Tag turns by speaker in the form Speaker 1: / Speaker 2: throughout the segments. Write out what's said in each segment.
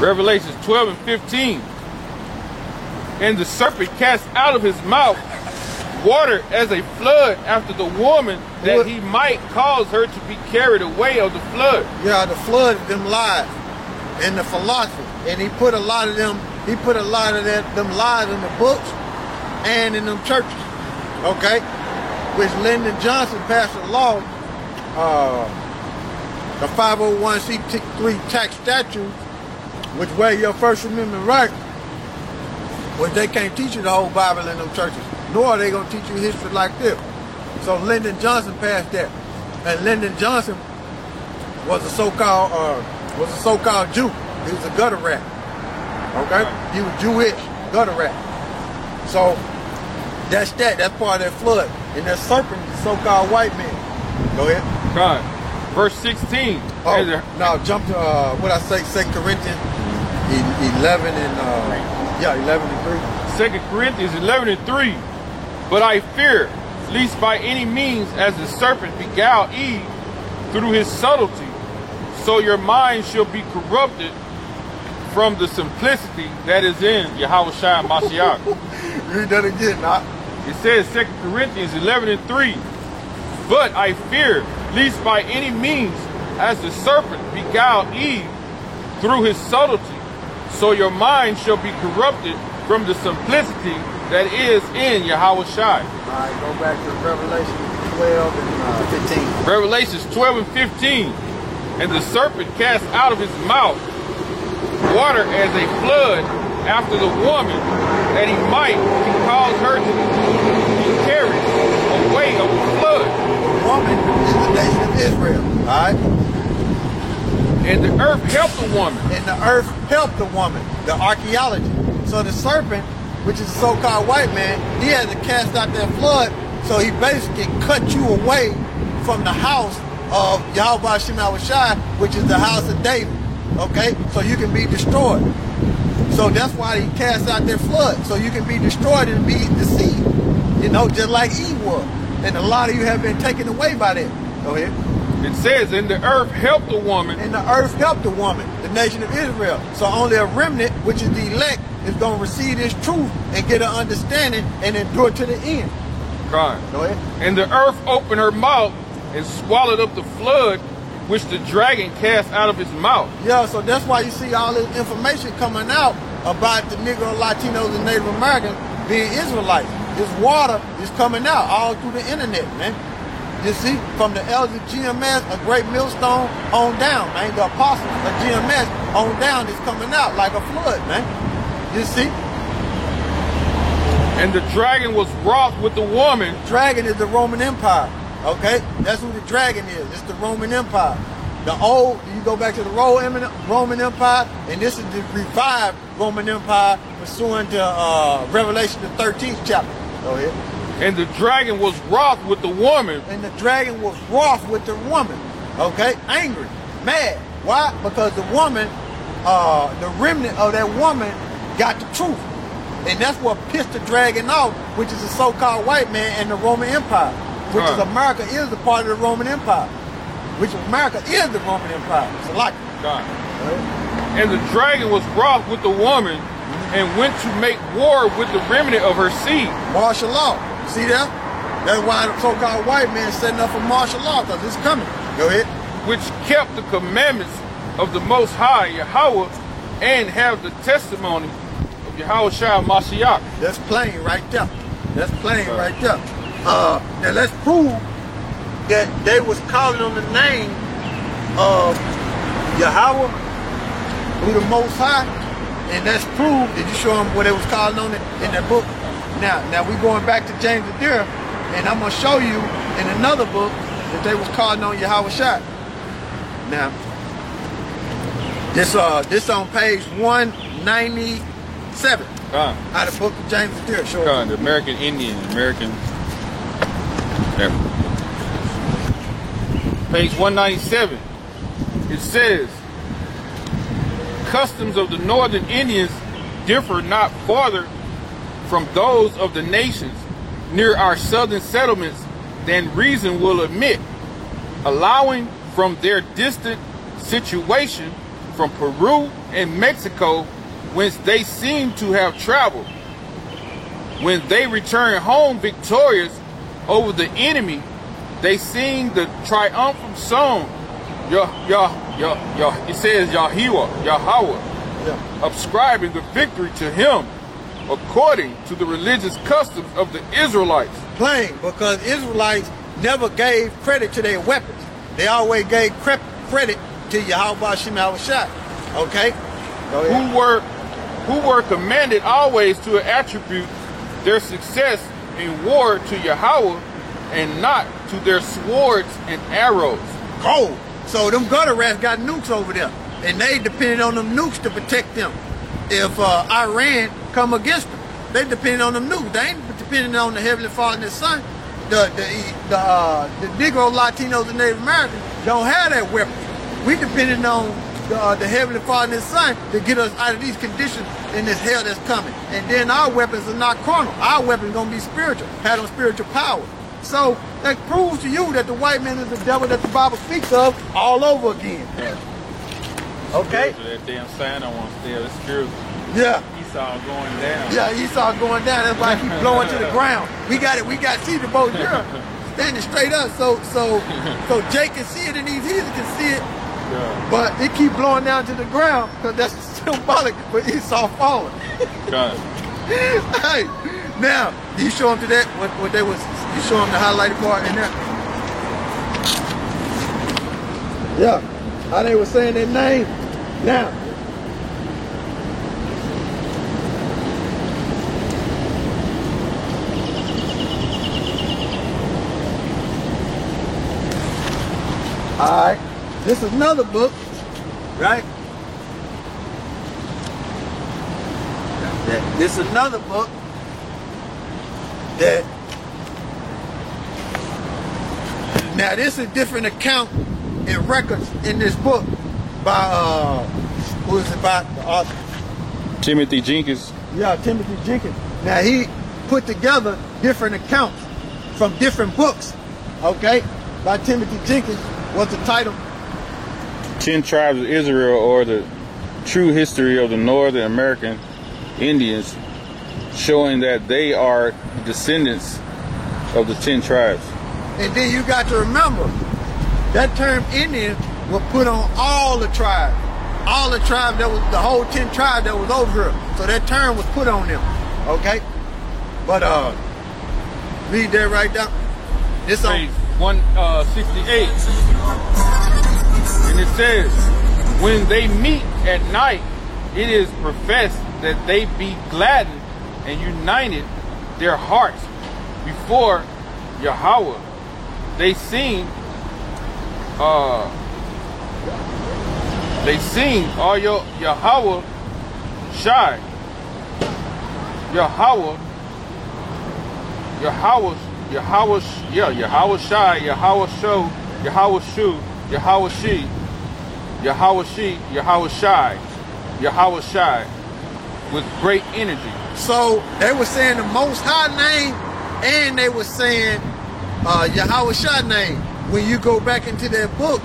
Speaker 1: Revelations 12 and 15. And the serpent cast out of his mouth water as a flood after the woman, that he might cause her to be carried away of the flood.
Speaker 2: Yeah, the flood of them lies and the philosophy. And he put a lot of them, them lies in the books and in them churches. Okay? Which Lyndon Johnson passed a law, the 501c3 tax statute, which waive your First Amendment right, which they can't teach you the whole Bible in them churches, nor are they going to teach you history like this. So Lyndon Johnson passed that. And Lyndon Johnson was a so-called Jew. He was a gutter rat. Okay? He was Jewish, gutter rat. So that's part of that flood. And that serpent is a so-called white man. Go ahead.
Speaker 1: God. Verse 16.
Speaker 2: Oh, now jump to, what I say, 2 Corinthians 11 and, 11 and
Speaker 1: 3. 2 Corinthians 11 and 3. But I fear, lest by any means as the serpent beguiled Eve through his subtlety, so your mind shall be corrupted from the simplicity that is in Yahushua Mashiach.
Speaker 2: Read that again, now.
Speaker 1: It says 2 Corinthians 11 and 3. But I fear, lest by any means as the serpent beguiled Eve through his subtlety, so your mind shall be corrupted from the simplicity that is in Yahushua.
Speaker 2: Alright, go back to Revelation 12 and 15.
Speaker 1: Revelations 12 and 15. And the serpent cast out of his mouth water as a flood after the woman, that he might cause her to be carried away of the flood.
Speaker 2: The woman is the nation of Israel. Alright?
Speaker 1: And the earth helped the woman.
Speaker 2: And the earth helped the woman. The archaeology. So the serpent, which is a so-called white man, he had to cast out that flood, so he basically cut you away from the house of Yahweh Shem Yahushai, which is the house of David. Okay? So you can be destroyed. So that's why he cast out that flood, so you can be destroyed and be deceived. You know, just like Eve was. And a lot of you have been taken away by that. Go ahead.
Speaker 1: It says, and the earth helped the woman.
Speaker 2: And the earth helped the woman, the nation of Israel. So only a remnant, which is the elect, is going to receive this truth and get an understanding and endure to the end.
Speaker 1: God.
Speaker 2: Go ahead.
Speaker 1: And the earth opened her mouth and swallowed up the flood which the dragon cast out of his mouth.
Speaker 2: Yeah, so that's why you see all this information coming out about the Negro, Latinos, and Native Americans being Israelites. This water is coming out all through the internet, man. You see, from the elders of GMS, a great millstone, on down, man. The apostles of GMS on down is coming out like a flood, man. You see?
Speaker 1: And the dragon was wroth with the woman.
Speaker 2: Dragon is the Roman Empire, okay? That's who the dragon is. It's the Roman Empire. The old, you go back to the Roman Empire, and this is the revived Roman Empire pursuant to Revelation the 13th chapter. Go ahead.
Speaker 1: And the dragon was wroth with the woman.
Speaker 2: And the dragon was wroth with the woman, okay? Angry, mad. Why? Because the woman, the remnant of that woman got the truth. And that's what pissed the dragon off, which is the so-called white man and the Roman Empire, which is America is a part of the Roman Empire, which America is the Roman Empire. It's like
Speaker 1: God. And the dragon was wroth with the woman and went to make war with the remnant of her seed.
Speaker 2: Martial law. See that? That's why the so-called white man is setting up for martial law, because it's coming. Go ahead.
Speaker 1: Which kept the commandments of the Most High, Yahweh, and have the testimony of Yahushua Mashiach.
Speaker 2: That's plain right there. That's plain right there. Now let's prove that they was calling on the name of Yahweh, who the Most High, and that's proved. Did you show them what they was calling on it in that book? Now we going back to James the Deer, and I'm gonna show you in another book that they was calling on Yahushua. Now, this on page 197 out of the book of James the Deer. Show
Speaker 1: the American Indian, page 197. It says, customs of the northern Indians differ not farther from those of the nations near our southern settlements than reason will admit, allowing from their distant situation from Peru and Mexico, whence they seem to have traveled. When they return home victorious over the enemy, they sing the triumphant song. It says Yahweh,
Speaker 2: Yeah.
Speaker 1: ascribing the victory to him according to the religious customs of the Israelites.
Speaker 2: Plain, because Israelites never gave credit to their weapons. They always gave credit to Yahweh Shem Shai. Okay? Go ahead.
Speaker 1: Who were commanded always to attribute their success in war to Yahweh and not to their swords and arrows.
Speaker 2: Cold. So them gutter rats got nukes over there, and they depended on them nukes to protect them. If Iran come against them, they depended on them nukes. They ain't depending on the Heavenly Father and His Son. The Negro, Latinos, and Native Americans don't have that weapon. We depending on the Heavenly Father and His Son to get us out of these conditions in this hell that's coming. And then our weapons are not carnal. Our weapons gonna be spiritual, have them spiritual power. So that proves to you that the white man is the devil that the Bible speaks of all over again. Okay?
Speaker 1: That damn sign I want to stay. It's true.
Speaker 2: Yeah.
Speaker 1: Esau going down.
Speaker 2: Yeah, Esau going down. That's why he keep blowing to the ground. We got see the boat here standing straight up, so Jake can see it and these heathens can see it.
Speaker 1: Yeah.
Speaker 2: But it keep blowing down to the ground because that's symbolic for Esau falling.
Speaker 1: Got it.
Speaker 2: Hey, now you show them to that what they was. You show them the highlighted part in there. Yeah, how they were saying their name. Now. All right, this is another book, right? This is another book that, now this is a different account and records in this book by, who is it by? The author?
Speaker 1: Timothy Jenkins.
Speaker 2: Yeah, Timothy Jenkins. Now he put together different accounts from different books, okay, by Timothy Jenkins. What's the title?
Speaker 1: 10 Tribes of Israel, or the True History of the Northern American Indians, showing that they are descendants of the 10 tribes.
Speaker 2: And then you got to remember, that term Indian was put on all the tribes. All the tribes, that was the whole 10 tribes that was over here. So that term was put on them, okay? But read that right down. This on
Speaker 1: 168, and it says, when they meet at night, it is professed that they be gladdened and united their hearts before Yahweh. They sing all your Yahweh Shai, Yahweh Shai, Yahweh Sho, Yahweh Shu, Yahweh She, Yahweh She, Yahweh Shai, Yahweh Shai, with great energy.
Speaker 2: So they were saying the Most High name, and they were saying Yahweh Shai name. When you go back into that book,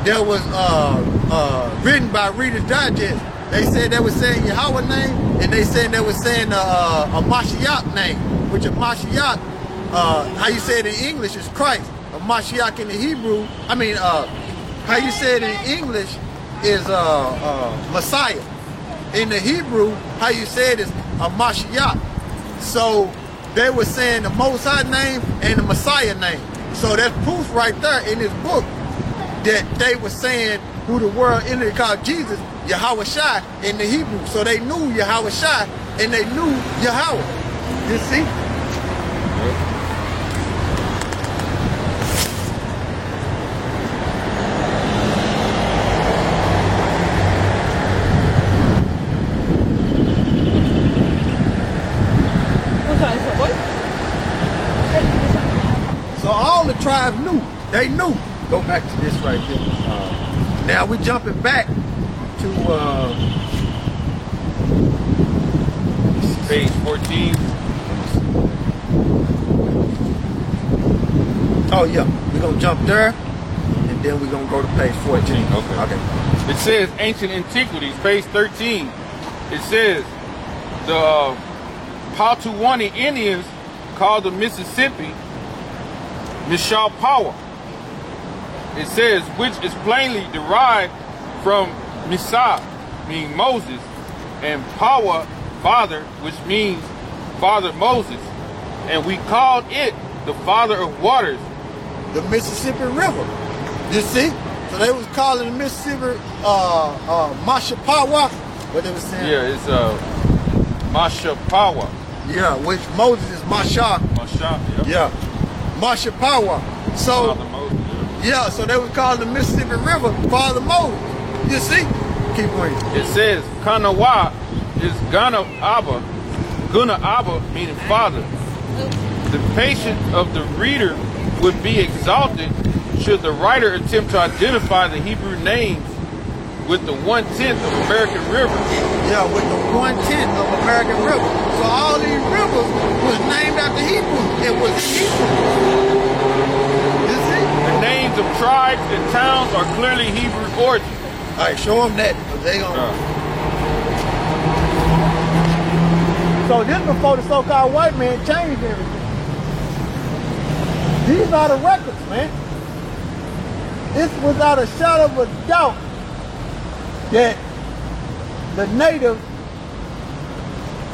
Speaker 2: that was written by Reader's Digest. They said they were saying Yahweh name, and they said they were saying a Mashiach name, which a Mashiach, how you say it in English is Christ. A Mashiach in the Hebrew, how you say it in English is Messiah. In the Hebrew, how you say it is a Mashiach. So they were saying the Most High name and the Messiah name. So that's proof right there in this book that they were saying who the world ended called Jesus, Yahweh Shai in the Hebrew. So they knew Yahweh Shai and they knew Yahweh. You see? So all the tribes knew. They knew. Go back to this right here. Now we're jumping back to
Speaker 1: page 14.
Speaker 2: Oh yeah, we're gonna jump there, and then we're going to go to page 14.
Speaker 1: Okay. It says Ancient Antiquities, page 13. It says the Potawatomi Indians called the Mississippi Mishawpawa. It says, which is plainly derived from Misa, meaning Moses, and Pawa, father, which means Father Moses. And we called it the father of waters.
Speaker 2: The Mississippi River. You see? So they was calling the Mississippi Mashpawa. What they was saying?
Speaker 1: Yeah, it's Mashpawa.
Speaker 2: Yeah, which Moses is Masha.
Speaker 1: Masha,
Speaker 2: yeah. Mashpawa. So
Speaker 1: Father Moses,
Speaker 2: yeah, so they was calling the Mississippi River Father Moses. You see? Keep reading.
Speaker 1: It says Kanawa is Guna Abba, meaning father. The patience of the reader would be exalted should the writer attempt to identify the Hebrew names with the 1/10 of American River.
Speaker 2: Yeah, with the 1/10 of American River. So all these rivers was named after Hebrew. It was Hebrew. You see?
Speaker 1: The names of tribes and towns are clearly Hebrew origin.
Speaker 2: All right, show them that. They gonna. So this before the so-called white man changed everything. These are the records, man. It's without a shadow of a doubt that the natives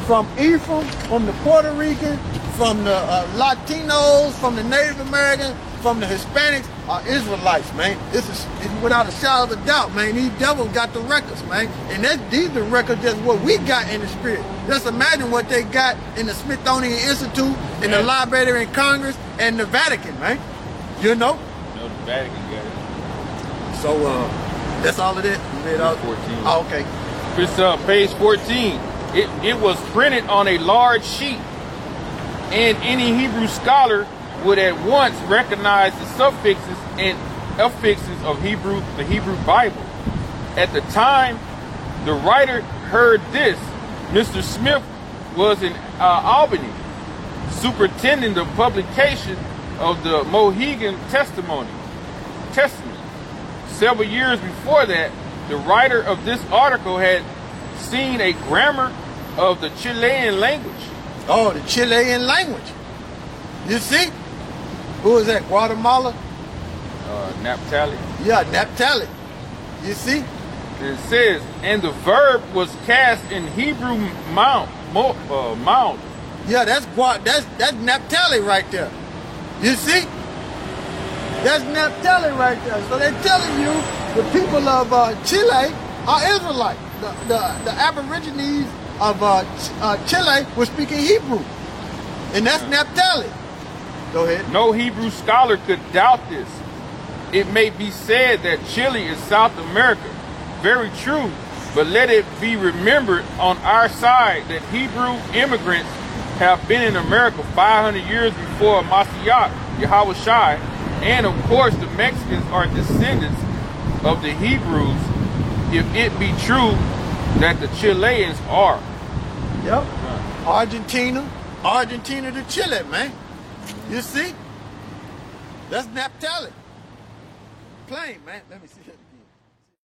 Speaker 2: from Ephraim, from the Puerto Rican, from the Latinos, from the Native Americans, from the Hispanics are Israelites, man. It's without a shadow of a doubt, man. These devils got the records, man. And these are the records that's what we got in the spirit. Just imagine what they got in the Smithsonian Institute, in the Library of Congress, and the Vatican, man. You know?
Speaker 1: No, the Vatican got it.
Speaker 2: So, that's all of it.
Speaker 1: Page 14.
Speaker 2: Oh, okay.
Speaker 1: It's page 14. It was printed on a large sheet, and any Hebrew scholar would at once recognize the suffixes and affixes of the Hebrew Bible. At the time the writer heard this, Mr. Smith was in Albany, superintending the publication of the Mohegan Testament. Several years before that, the writer of this article had seen a grammar of the Chilean language.
Speaker 2: Oh, the Chilean language. You see? Who is that? Guatemala?
Speaker 1: Naphtali.
Speaker 2: Yeah, Naphtali. You see?
Speaker 1: It says, and the verb was cast in Hebrew mound.
Speaker 2: Yeah, that's Naphtali right there. You see? That's Naphtali right there. So they're telling you the people of Chile are Israelites. The Aborigines of Chile were speaking Hebrew. And that's Naphtali. Go ahead.
Speaker 1: No Hebrew scholar could doubt this. It may be said that Chile is South America. Very true, but let it be remembered on our side that Hebrew immigrants have been in America 500 years before Mashiach, Yahweh Shai, and of course the Mexicans are descendants of the Hebrews, if it be true that the Chileans are.
Speaker 2: Yep. Argentina to Chile, man. You see? That's Naphtali. Plain, man. Let me see.